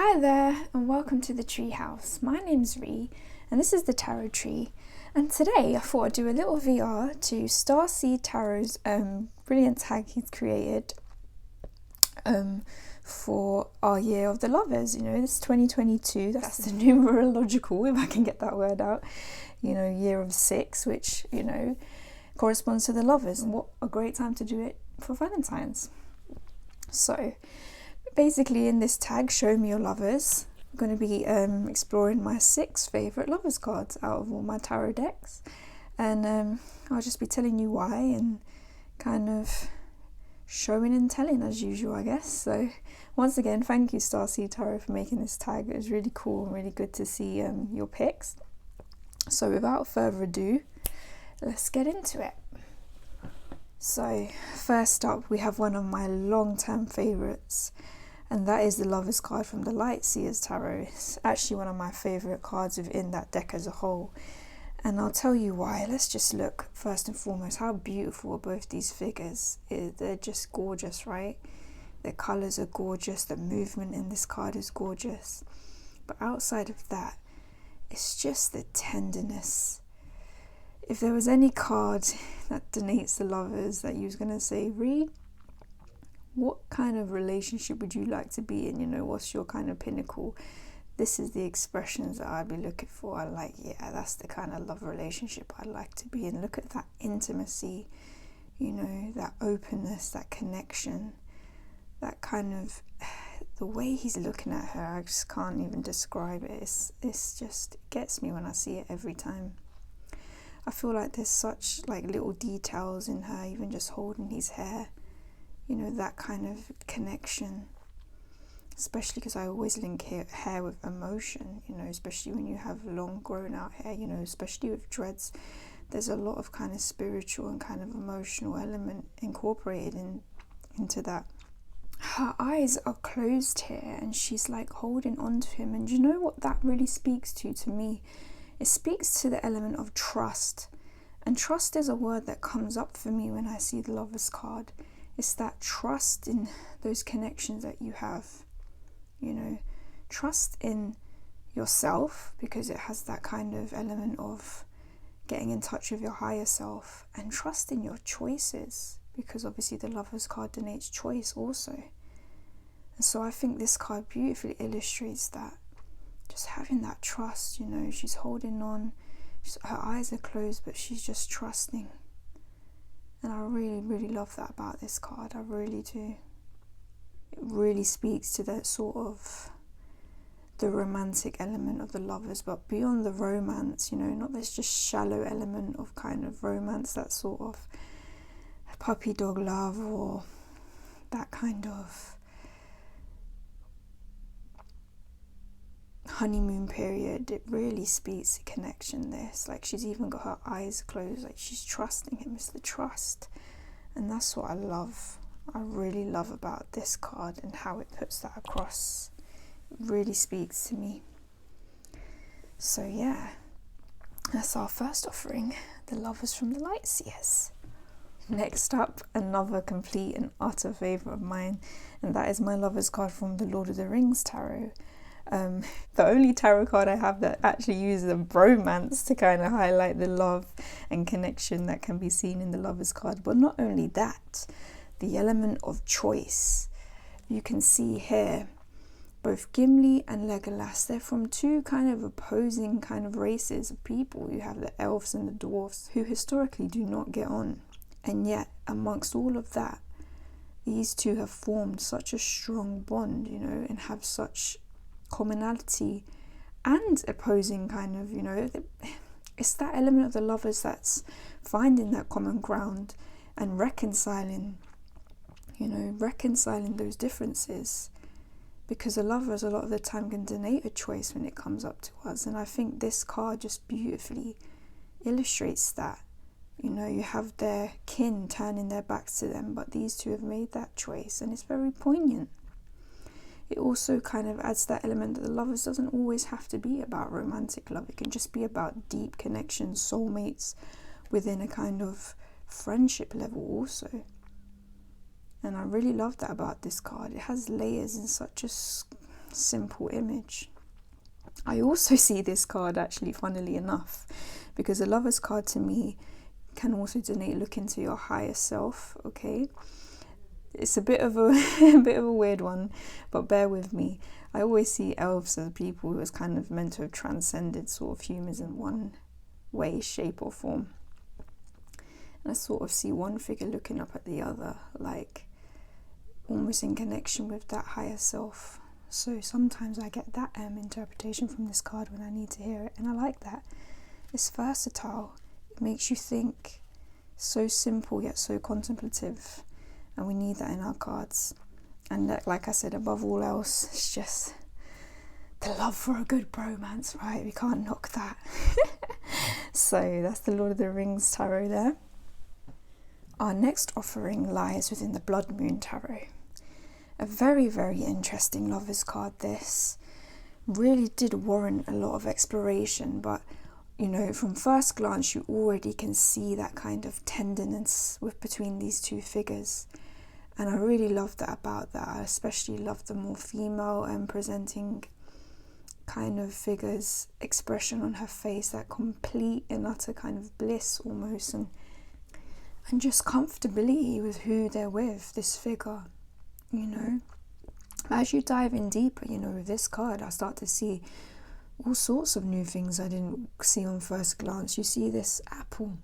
Hi there and welcome to the Treehouse. My name's Ree and this is the Tarot Tree, and today I thought I'd do a little VR to Starseed Tarot's brilliant tag he's created for our year of the lovers. You know, this is 2022, that's the numerological, if I can get that word out, year of 6, which corresponds to the lovers, and what a great time to do it for Valentines. So basically, in this tag, Show Me Your Lovers, I'm going to be exploring my 6 favourite lovers cards out of all my tarot decks, and I'll just be telling you why and kind of showing and telling as usual, I guess. So once again, thank you Starseed Tarot for making this tag. It was really cool and really good to see your picks. So without further ado, let's get into it. So first up, we have one of my long-term favourites, and that is the Lovers card from the Seers Tarot. It's actually one of my favourite cards within that deck as a whole, and I'll tell you why. Let's just look first and foremost how beautiful are both these figures. They're just gorgeous, right? Their colours are gorgeous, the movement in this card is gorgeous, but outside of that, it's just the tenderness. If there was any card that denotes the lovers that you was going to say, Ree, what kind of relationship would you like to be in? What's your kind of pinnacle? This is the expressions that I'd be looking for. I'm like, yeah, that's the kind of love relationship I'd like to be in. Look at that intimacy, that openness, that connection, that kind of, the way he's looking at her, I just can't even describe it. It's just, it gets me when I see it every time. I feel like there's such little details in her, even just holding his hair, that kind of connection, especially because I always link hair with emotion, especially when you have long grown out hair, especially with dreads. There's a lot of kind of spiritual and kind of emotional element incorporated into that. Her eyes are closed here and she's holding on to him, and you know what that really speaks to me? It speaks to the element of trust, and trust is a word that comes up for me when I see the Lovers card. It's that trust in those connections that you have, trust in yourself, because it has that kind of element of getting in touch with your higher self, and trust in your choices, because obviously the Lovers card denotes choice also. And so I think this card beautifully illustrates that. Just having that trust, she's holding on, her eyes are closed, but she's just trusting. And I really, really love that about this card. I really do. It really speaks to that sort of the romantic element of the lovers, but beyond the romance, not this just shallow element of kind of romance, that sort of puppy dog love or that kind of honeymoon period. It really speaks to connection. This, she's even got her eyes closed, she's trusting him. It's the trust, and that's what I love. I really love about this card and how it puts that across. It really speaks to me. So yeah, that's our first offering, the Lovers from the Seers. Next up, another complete and utter favourite of mine, and that is my Lovers card from the Lord of the Rings Tarot. The only tarot card I have that actually uses a bromance to kind of highlight the love and connection that can be seen in the Lovers card. But not only that, the element of choice. You can see here both Gimli and Legolas. They're from 2 kind of opposing kind of races of people. You have the elves and the dwarfs, who historically do not get on, and yet amongst all of that, these 2 have formed such a strong bond, and have such commonality and opposing kind of, it's that element of the lovers that's finding that common ground and reconciling those differences, because the lovers a lot of the time can denote a choice when it comes up to us. And I think this card just beautifully illustrates that. You have their kin turning their backs to them, but these 2 have made that choice, and it's very poignant. It also kind of adds that element that the lovers doesn't always have to be about romantic love. It can just be about deep connections, soulmates within a kind of friendship level also. And I really love that about this card. It has layers in such a simple image. I also see this card, actually, funnily enough, because the Lover's card to me can also denote look into your higher self, okay? It's a bit of a weird one, but bear with me. I always see elves as people who is kind of meant to have transcended sort of humans in one way, shape or form. And I sort of see one figure looking up at the other, like almost in connection with that higher self. So sometimes I get that interpretation from this card when I need to hear it, and I like that. It's versatile. It makes you think. So simple yet so contemplative, and we need that in our cards. And that, like I said, above all else, it's just the love for a good bromance, right? We can't knock that. So that's the Lord of the Rings Tarot there. Our next offering lies within the Blood Moon Tarot. A very, very interesting Lover's card, this. Really did warrant a lot of exploration, but you know, from first glance you already can see that kind of tenderness between these two figures. And I really love that about that. I especially love the more female and presenting kind of figure's expression on her face, that complete and utter kind of bliss almost, and just comfortability with who they're with, this figure, you know. As you dive in deeper, you know, with this card, I start to see all sorts of new things I didn't see on first glance. You see this apple,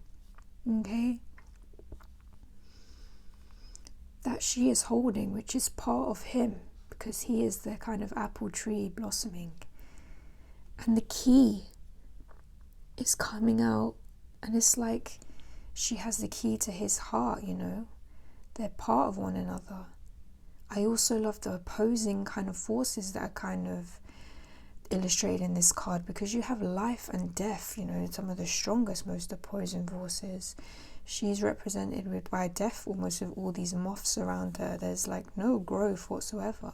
okay, that she is holding, which is part of him, because he is the kind of apple tree blossoming. And the key is coming out, and it's like she has the key to his heart, you know. They're part of one another. I also love the opposing kind of forces that are kind of illustrated in this card, because you have life and death, you know, some of the strongest, most opposing forces. She's represented by death, almost, with all these moths around her. There's like no growth whatsoever.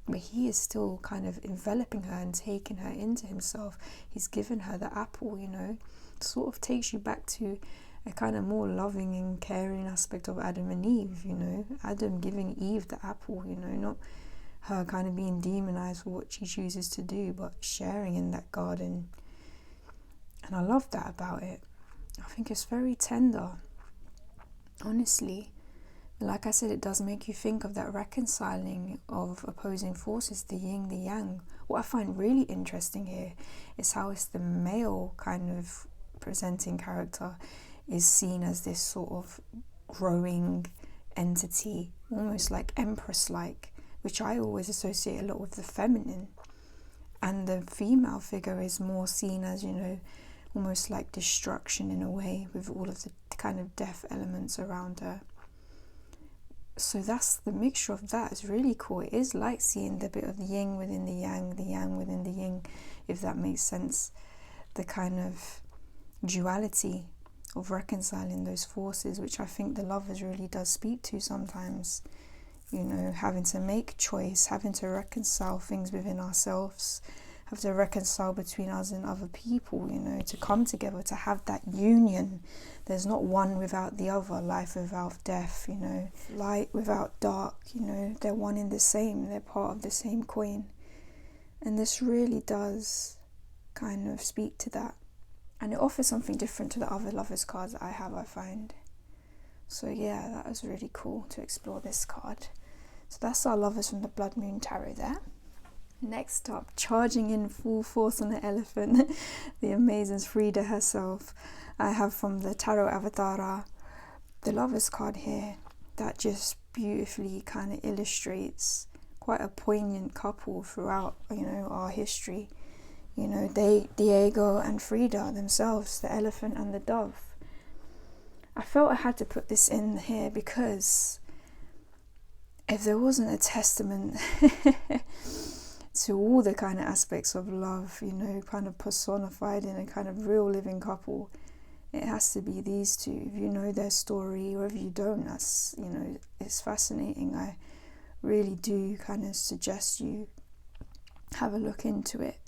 But he is still kind of enveloping her and taking her into himself. He's given her the apple, you know. It sort of takes you back to a kind of more loving and caring aspect of Adam and Eve, you know. Adam giving Eve the apple, you know, not her kind of being demonized for what she chooses to do, but sharing in that garden. And I love that about it. I think it's very tender, honestly. Like I said, it does make you think of that reconciling of opposing forces, the yin, the yang. What I find really interesting here is how it's the male kind of presenting character is seen as this sort of growing entity, almost like empress-like, which I always associate a lot with the feminine. And the female figure is more seen as, you know, almost like destruction in a way, with all of the kind of death elements around her. So that's the mixture of that is really cool. It is like seeing the bit of the yin within the yang within the yin, if that makes sense. The kind of duality of reconciling those forces, which I think the Lovers really does speak to sometimes. You know, having to make choice, having to reconcile things within ourselves, have to reconcile between us and other people, you know, to come together, to have that union. There's not one without the other, life without death, you know, light without dark, you know, they're one in the same, they're part of the same coin. And this really does kind of speak to that. And it offers something different to the other Lovers cards that I have, I find. So yeah, that was really cool to explore this card. So that's our Lovers from the Blood Moon Tarot there. Next up, charging in full force on the elephant, the amazing Frida herself. I have from the Tarot Avataraa, the Lovers card here, that just beautifully kind of illustrates quite a poignant couple throughout, you know, our history. You know, Diego and Frida themselves, the elephant and the dove. I felt I had to put this in here because if there wasn't a testament to all the kind of aspects of love, you know, kind of personified in a kind of real living couple, it has to be these two. If you know their story, or if you don't, that's, you know, it's fascinating. I really do kind of suggest you have a look into it.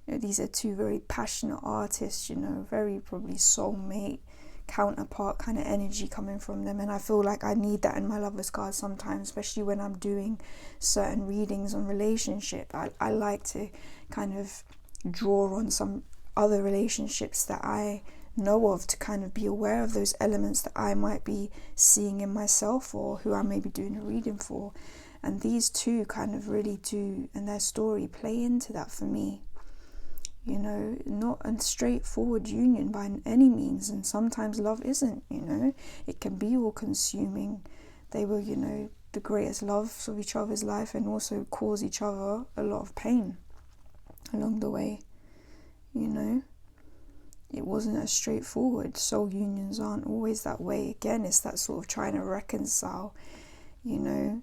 You know, these are two very passionate artists, you know, very probably soulmate counterpart kind of energy coming from them, and I feel like I need that in my Lovers card sometimes, especially when I'm doing certain readings on relationship. I like to kind of draw on some other relationships that I know of to kind of be aware of those elements that I might be seeing in myself or who I may be doing a reading for. And these two kind of really do, and their story, play into that for me. You know, not a straightforward union by any means, and sometimes love isn't, you know. It can be all-consuming. They were, you know, the greatest loves of each other's life, and also cause each other a lot of pain along the way, you know. It wasn't as straightforward. Soul unions aren't always that way. Again, it's that sort of trying to reconcile, you know,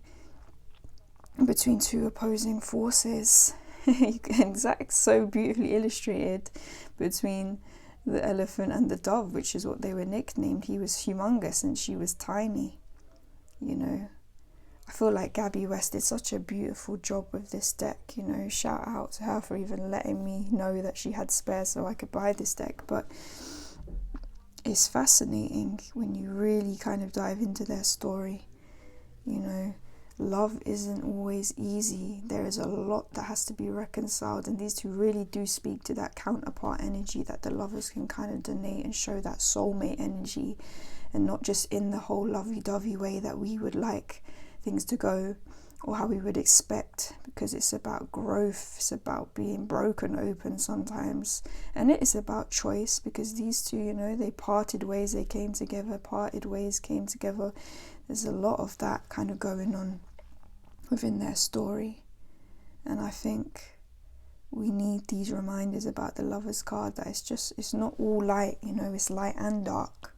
between two opposing forces. Exactly, so beautifully illustrated between the elephant and the dove, which is what they were nicknamed. He was humongous and she was tiny, you know. I feel like Gabby West did such a beautiful job with this deck, you know. Shout out to her for even letting me know that she had spares so I could buy this deck. But it's fascinating when you really kind of dive into their story, you know. Love isn't always easy. There is a lot that has to be reconciled, and these two really do speak to that counterpart energy that the Lovers can kind of donate and show that soulmate energy, and not just in the whole lovey-dovey way that we would like things to go or how we would expect, because it's about growth, it's about being broken open sometimes, and it is about choice, because these two, you know, they parted ways, they came together, parted ways, came together. There's a lot of that kind of going on within their story, and I think we need these reminders about the Lovers card, that it's not all light, you know, it's light and dark,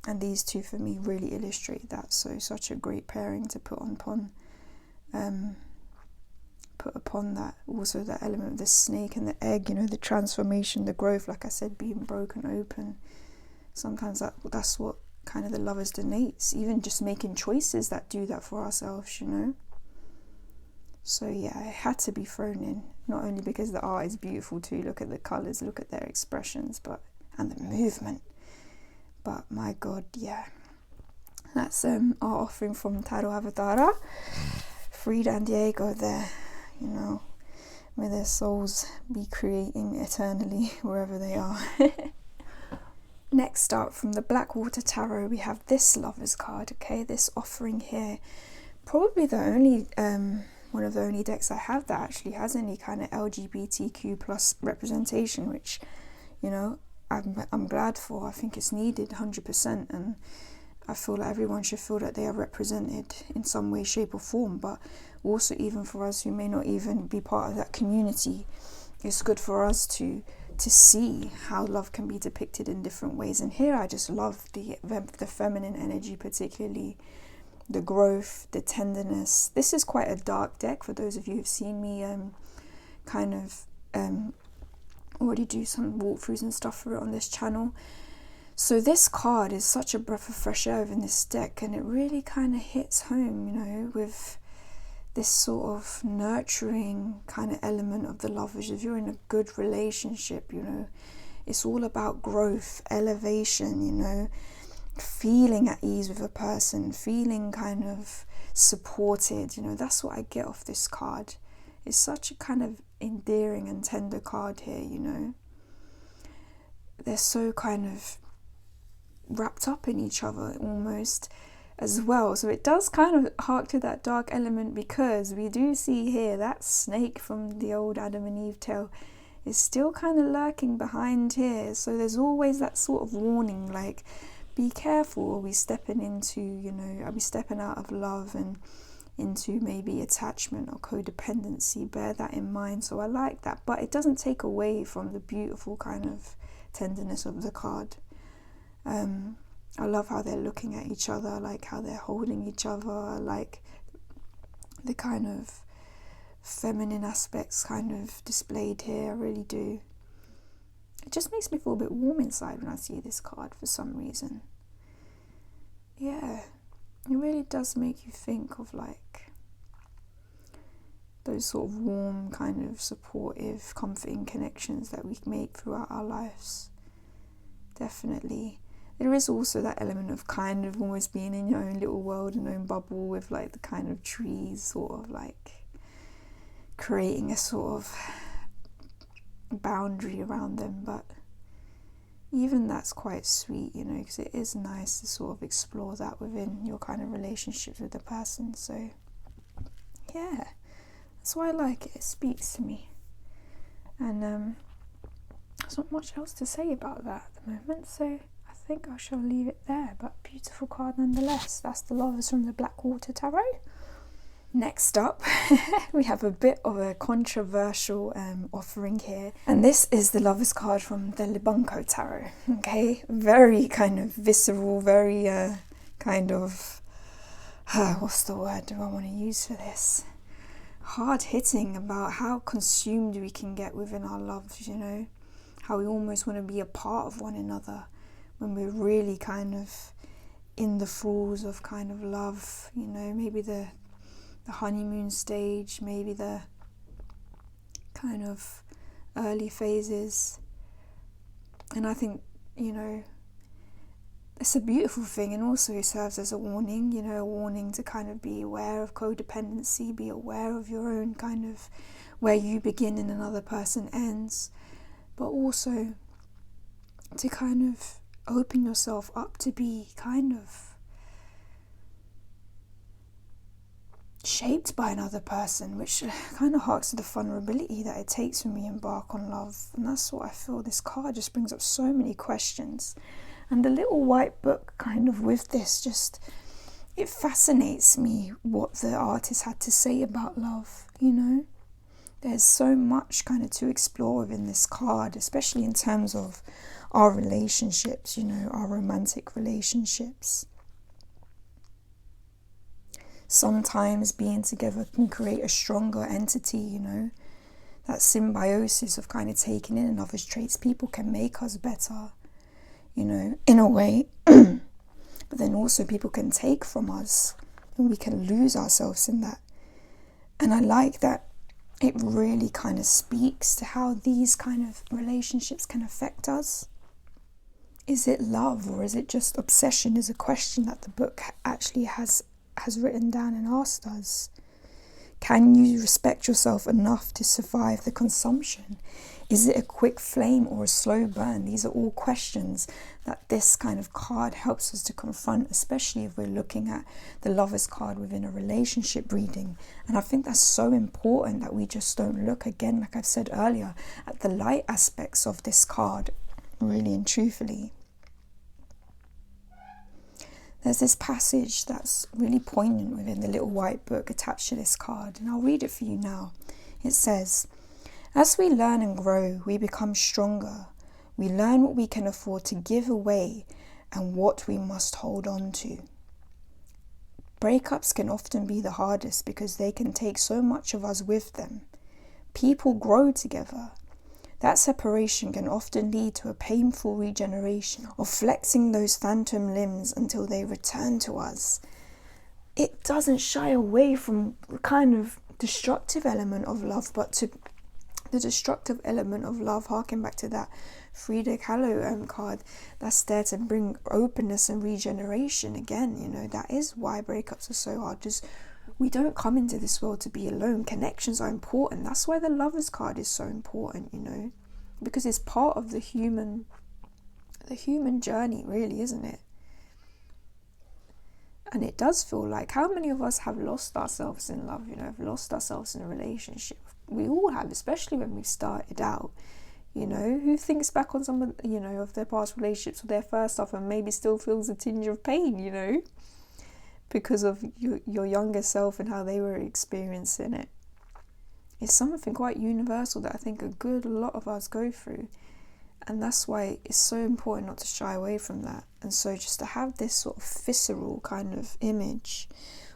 and these two for me really illustrate that. So such a great pairing to put upon that. Also that element of the snake and the egg, you know, the transformation, the growth, like I said, being broken open. Sometimes that's what kind of the Lovers donates, even just making choices that do that for ourselves, you know. So yeah, it had to be thrown in, not only because the art is beautiful too, look at the colours, look at their expressions, and the movement, but my god, yeah. That's our offering from Tarot Avataraa. Frida and Diego there, you know, may their souls be creating eternally wherever they are. Next up, from the Blackwater Tarot, we have this Lovers card, okay, this offering here. Probably the only, one of the only decks I have that actually has any kind of LGBTQ plus representation, which, you know, I'm glad for. I think it's needed 100%, and I feel like everyone should feel that they are represented in some way, shape or form. But also, even for us who may not even be part of that community, it's good for us to see how love can be depicted in different ways. And here I just love the feminine energy, particularly the growth, the tenderness. This is quite a dark deck for those of you who've seen me already do some walkthroughs and stuff for it on this channel. So this card is such a breath of fresh air in this deck, and it really kind of hits home, you know, with this sort of nurturing kind of element of the Lovers. If you're in a good relationship, you know, it's all about growth, elevation, you know, feeling at ease with a person, feeling kind of supported, you know. That's what I get off this card. It's such a kind of endearing and tender card here, you know. They're so kind of wrapped up in each other almost as well. So it does kind of hark to that dark element, because we do see here that snake from the old Adam and Eve tale is still kind of lurking behind here. So there's always that sort of warning, like, be careful. Are we stepping into, you know, are we stepping out of love and into maybe attachment or codependency? Bear that in mind. So I like that, but it doesn't take away from the beautiful kind of tenderness of the card. I love how they're looking at each other, I like how they're holding each other, I like the kind of feminine aspects kind of displayed here, I really do. It just makes me feel a bit warm inside when I see this card for some reason. Yeah, it really does make you think of like those sort of warm, kind of supportive, comforting connections that we make throughout our lives. Definitely. there is also that element of kind of almost being in your own little world and own bubble, with like the kind of trees sort of like creating a sort of boundary around them. But even that's quite sweet, you know, because it is nice to sort of explore that within your kind of relationships with the person. So yeah, that's why I like it. It speaks to me. And there's not much else to say about that at the moment, so I think I shall leave it there. But beautiful card nonetheless. That's the Lovers from the Blackwater Tarot. Next up, we have a bit of a controversial offering here, and this is the Lovers card from the Lubanko Tarot. Okay, very kind of visceral, very kind of what's the word do I want to use for this? Hard hitting, about how consumed we can get within our loves, you know, how we almost want to be a part of one another when we're really kind of in the throes of kind of love, you know, maybe the honeymoon stage, maybe the kind of early phases. And I think, you know, it's a beautiful thing, and also it serves as a warning, you know, a warning to kind of be aware of codependency, be aware of your own kind of where you begin and another person ends, but also to kind of open yourself up to be kind of shaped by another person, which kind of harks to the vulnerability that it takes when we embark on love. And that's what I feel this card just brings up, so many questions. And the little white book kind of with this, just it fascinates me what the artist had to say about love, you know. There's so much kind of to explore within this card, especially in terms of our relationships, you know, our romantic relationships. Sometimes being together can create a stronger entity, you know. That symbiosis of kind of taking in another's traits. People can make us better, you know, in a way. But then also people can take from us, and we can lose ourselves in that. And I like that it really kind of speaks to how these kind of relationships can affect us. Is it love, or is it just obsession, is a question that the book actually has written down and asked us. Can you respect yourself enough to survive the consumption? Is it a quick flame or a slow burn? These are all questions that this kind of card helps us to confront, especially if we're looking at the Lovers card within a relationship reading. And I think that's so important that we just don't look, again, like I've said earlier, at the light aspects of this card, really and truthfully. There's this passage that's really poignant within the little white book attached to this card, and I'll read it for you now. It says, "As we learn and grow, we become stronger. We learn what we can afford to give away and what we must hold on to. Breakups can often be the hardest because they can take so much of us with them. People grow together. That separation can often lead to a painful regeneration of flexing those phantom limbs until they return to us." It doesn't shy away from the kind of destructive element of love, but to the destructive element of love, harking back to that Frida Kahlo card, that's there to bring openness and regeneration again. You know, that is why breakups are so hard. Just we don't come into this world to be alone. Connections are important. That's why the Lovers card is so important, you know, because it's part of the human journey, really, isn't it? And it does feel like, how many of us have lost ourselves in love, you know, have lost ourselves in a relationship? We all have, especially when we started out. You know, who thinks back on some of, you know, of their past relationships or their first love and maybe still feels a tinge of pain, you know, because of your younger self and how they were experiencing it. It's something quite universal that I think a lot of us go through. And that's why it's so important not to shy away from that. And so just to have this sort of visceral kind of image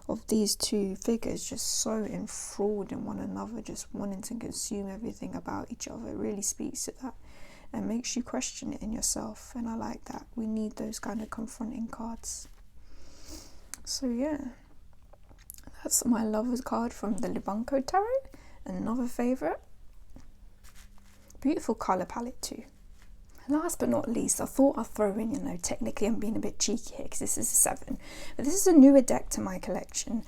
of these two figures just so enthralled in one another, just wanting to consume everything about each other, it really speaks to that and makes you question it in yourself. And I like that. We need those kind of confronting cards. So yeah, that's my Lovers card from the Lubanko Tarot. Another favourite. Beautiful colour palette too. Last but not least, I thought I'd throw in, you know, technically I'm being a bit cheeky here because this is a 7, but this is a newer deck to my collection.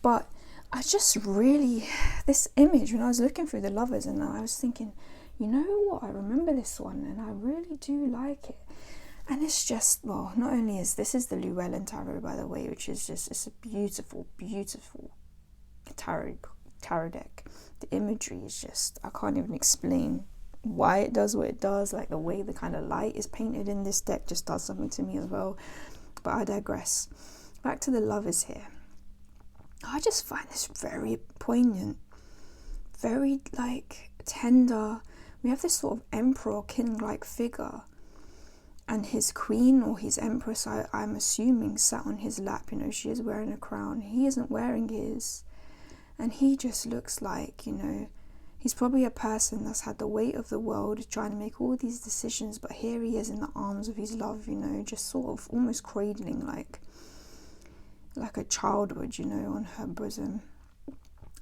But I just really, this image, when I was looking through the Lovers, and I was thinking, you know what, I remember this one and I really do like it. And it's just, well, not only is this is the Llewelyn Tarot, by the way, which is just, it's a beautiful, beautiful tarot deck. The imagery is just, I can't even explain why it does what it does. Like the way the kind of light is painted in this deck just does something to me as well. But I digress. Back to the Lovers here. I just find this very poignant, very like tender. We have this sort of emperor king-like figure, and his queen or his empress, I'm assuming, sat on his lap. You know, she is wearing a crown, he isn't wearing his, and he just looks like, you know, he's probably a person that's had the weight of the world trying to make all these decisions, but here he is in the arms of his love, you know, just sort of almost cradling like a child would, you know, on her bosom.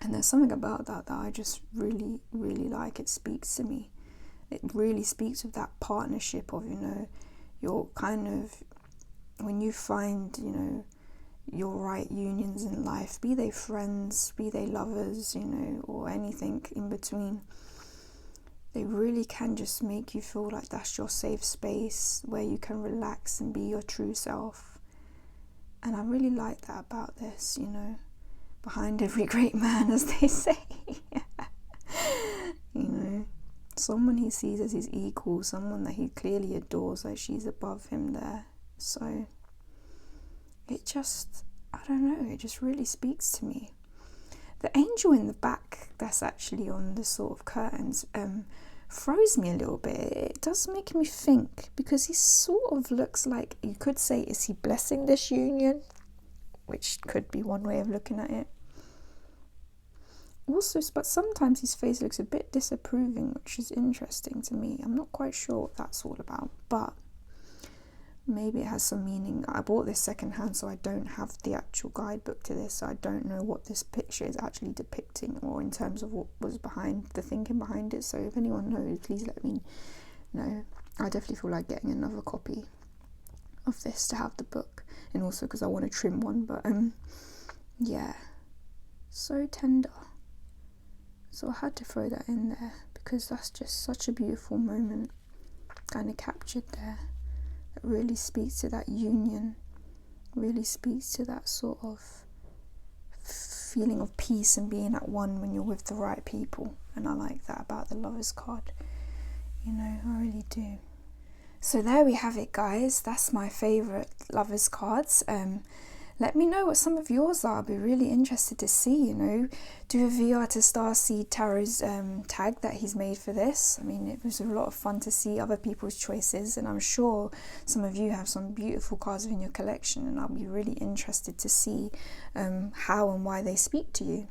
And there's something about that I just really, really like. It speaks to me. It really speaks of that partnership of, you know, your kind of, when you find, you know, your right unions in life, be they friends, be they lovers, you know, or anything in between, they really can just make you feel like that's your safe space where you can relax and be your true self. And I really like that about this, you know, behind every great man, as they say. You know, someone he sees as his equal, someone that he clearly adores, like she's above him there. So it just, I don't know, it just really speaks to me. The angel in the back that's actually on the sort of curtains throws me a little bit. It does make me think, because he sort of looks like, you could say, is he blessing this union? Which could be one way of looking at it. Also, but sometimes his face looks a bit disapproving, which is interesting to me. I'm not quite sure what that's all about, but maybe it has some meaning. I bought this secondhand, so I don't have the actual guidebook to this, so I don't know what this picture is actually depicting, or in terms of what was behind the thinking behind it. So if anyone knows, please let me know. I definitely feel like getting another copy of this to have the book, and also because I want to trim one. But yeah, so tender. So I had to throw that in there because that's just such a beautiful moment kind of captured there. It really speaks to that union, really speaks to that sort of feeling of peace and being at one when you're with the right people. And I like that about the Lovers card, you know, I really do. So there we have it, guys. That's my favourite Lovers cards. Let me know what some of yours are. I'll be really interested to see, you know. Do a VR to Starseed Tarot's tag that he's made for this. I mean, it was a lot of fun to see other people's choices, and I'm sure some of you have some beautiful cards in your collection, and I'll be really interested to see how and why they speak to you.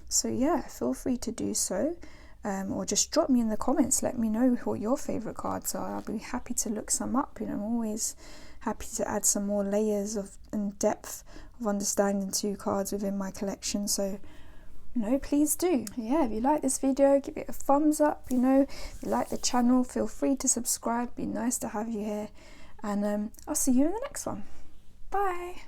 So yeah, feel free to do so, or just drop me in the comments. Let me know what your favourite cards are. I'll be happy to look some up. You know, I'm always happy to add some more layers of and depth of understanding to cards within my collection. So, you know, please do. Yeah, if you like this video, give it a thumbs up. You know, if you like the channel, feel free to subscribe. Be nice to have you here, and I'll see you in the next one. Bye.